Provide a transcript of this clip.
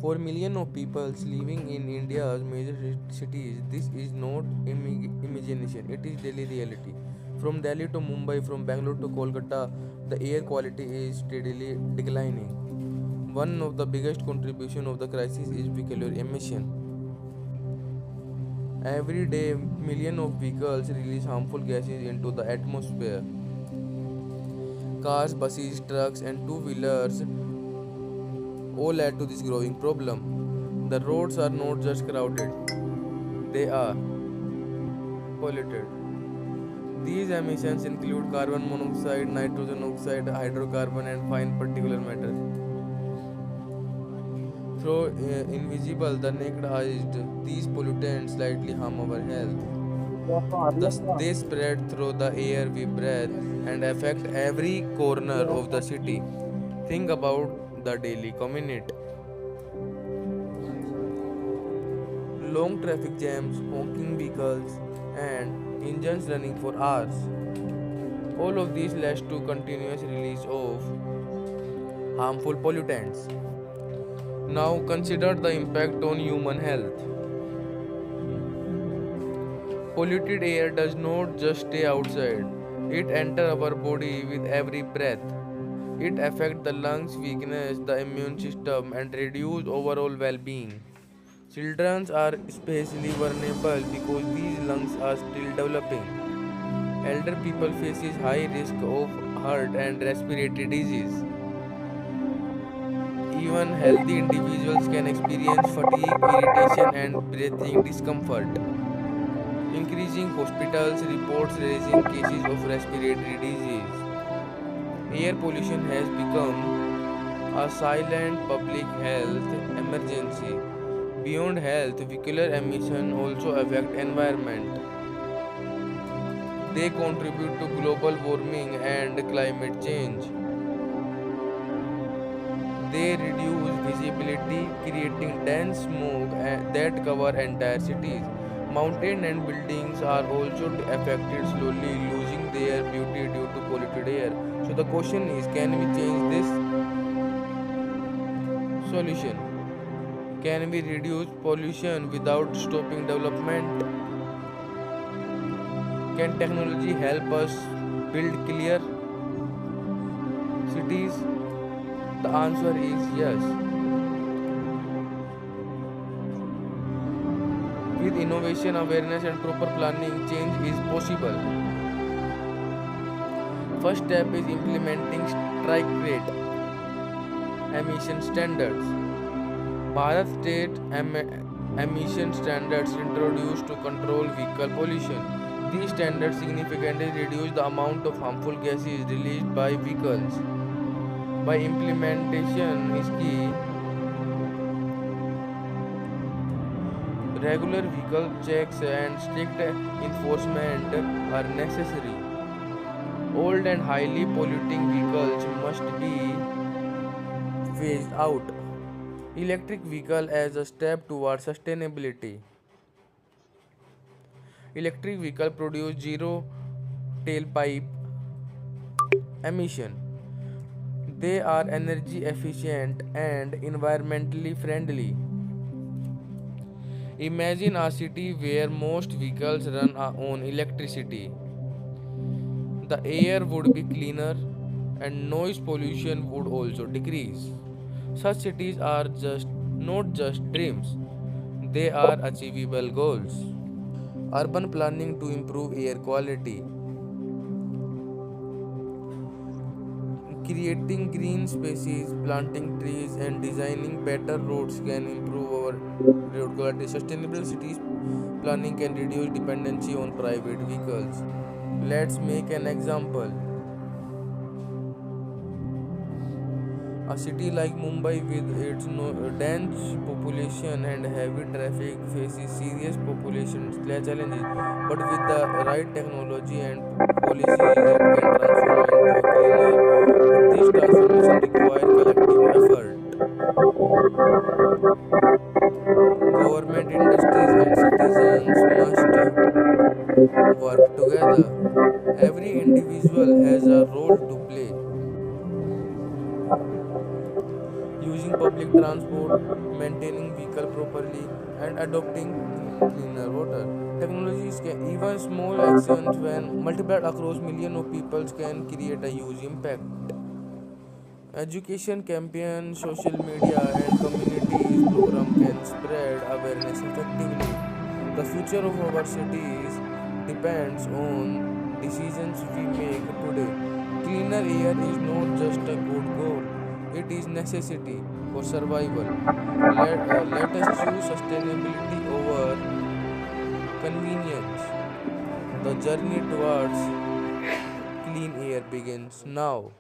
For millions of people living in India's major cities, this is not imagination, it is daily reality. From Delhi to Mumbai, from Bangalore to Kolkata, the air quality is steadily declining. One of the biggest contribution of the crisis is vehicular emission. Every day, millions of vehicles release harmful gases into the atmosphere. Cars, buses, trucks, and two-wheelers all add to this growing problem. The roads are not just crowded, they are polluted. These emissions include carbon monoxide, nitrogen oxide, hydrocarbon, and fine particulate matter. Though invisible, the naked eye, these pollutants slightly harm our health. Thus, they spread through the air we breathe and affect every corner of the city. Think about the daily commute. Long traffic jams, honking vehicles, and engines running for hours. All of these leads to continuous release of harmful pollutants. Now consider the impact on human health. Polluted air does not just stay outside, it enters our body with every breath. It affects the lungs, weakness the immune system, and reduce overall well-being. Children are especially vulnerable because these lungs are still developing. Elder people faces high risk of heart and respiratory disease. Even healthy individuals can experience fatigue, irritation, and breathing discomfort. Increasing hospitals reports raising cases of respiratory disease. Air pollution has become a silent public health emergency. Beyond health, vehicular emission also affect environment. They contribute to global warming and climate change. They reduce visibility, creating dense smoke that cover entire cities. Mountains and buildings are also affected, slowly losing their beauty due to polluted air. So the question is, can we change this? Solution: can we reduce pollution without stopping development? Can technology help us build clear cities? The answer is yes. With innovation, awareness, and proper planning, change is possible. First step is implementing strike rate emission standards. Bharat state emission standards introduced to control vehicle pollution. These standards significantly reduce the amount of harmful gases released by vehicles. By implementation is key. Regular vehicle checks and strict enforcement are necessary. Old and highly polluting vehicles must be phased out. Electric vehicle as a step towards sustainability. Electric vehicle produce zero tailpipe emission. They are energy efficient and environmentally friendly. Imagine a city where most vehicles run on electricity. The air would be cleaner and noise pollution would also decrease. Such cities are just not just dreams, they are achievable goals. Urban planning to improve air quality. Creating green spaces, planting trees, and designing better roads can improve our road quality. Sustainable cities planning can reduce dependency on private vehicles. Let's make an example. A city like Mumbai, with its dense population and heavy traffic, faces serious population challenges. But with the right technology and policies, it can transform into a cleaner. But this transformation requires collective effort. Government, industries, and citizens must work together. Every individual has a role to play. Using public transport, maintaining vehicle properly, and adopting cleaner water. Technologies can even small actions when multiplied across millions of people can create a huge impact. Education campaigns, social media, and communities program can spread awareness effectively. The future of our cities depends on decisions we make today. Cleaner air is not just a good goal; it is necessity for survival. Let us choose sustainability over convenience. The journey towards clean air begins now.